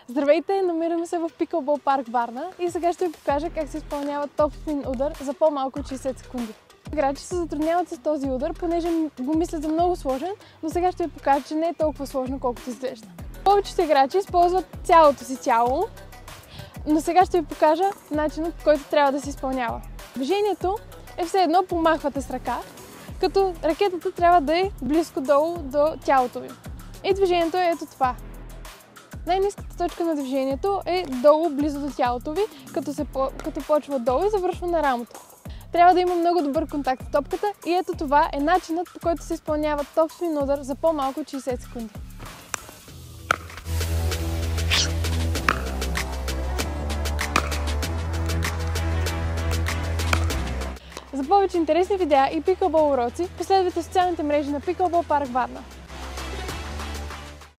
Здравейте, намираме се в Pickleball парк Варна и сега ще ви покажа как се изпълнява топспин удар за по-малко от 60 секунди. Играчи се затрудняват с този удар, понеже го мислят за много сложен, но сега ще ви покажа, че не е толкова сложно, колкото изглежда. Повечето играчи използват цялото си тяло, но сега ще ви покажа начинът, по който трябва да се изпълнява. Движението е все едно помахвате с ръка, като ракетата трябва да е близко долу до тялото ви. И движението е ето това. Най-ниската точка на движението е долу, близо до тялото ви, като почва долу и завършва на рамото. Трябва да има много добър контакт с топката и ето това е начинът, по който се изпълнява топспин удар за по-малко от 60 секунди. За повече интересни видеа и пиклбол уроци, последвайте социалните мрежи на Pickleball парк Варна.